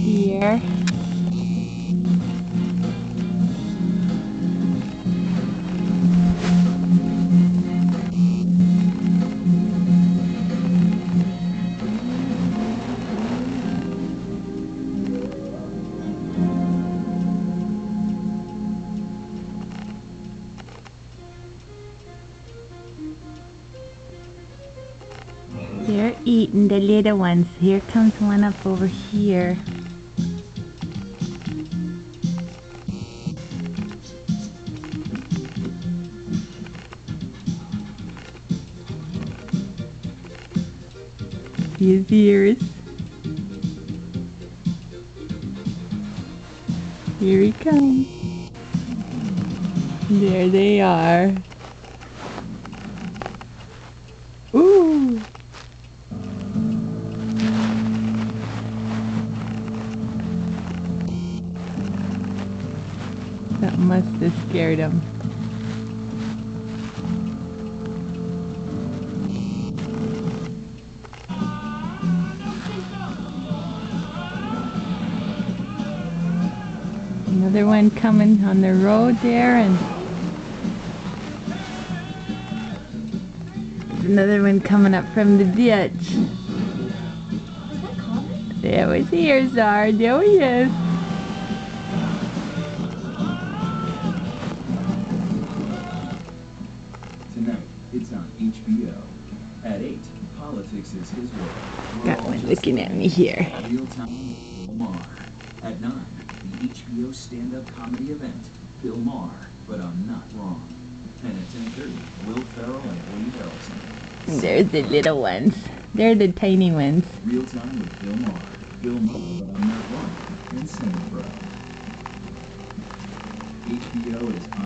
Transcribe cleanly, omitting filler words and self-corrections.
here. They're eating the little ones. Here comes one up over here. See his ears. Here he comes. There they are. Ooh! That must have scared him. Another one coming on the road there, and another one coming up from the ditch. There his ears are. There he is. Tonight, it's on HBO. At 8, Politics is His World. Got one looking at me here. Real Time with Bill Maher. At 9, the HBO stand-up comedy event, Bill Maher, But I'm Not Wrong. And at 10:30, Will Ferrell and Woody Harrelson. There's the little ones. They're the tiny ones. Real Time with Bill Maher, But I'm Not Wrong, and Cinema Pro. HBO is on